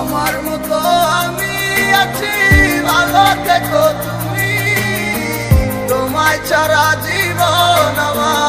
আমার মতো আমি আছি, ভালো থেকো তুমি, তোমায় ছাড়া জীবন আমার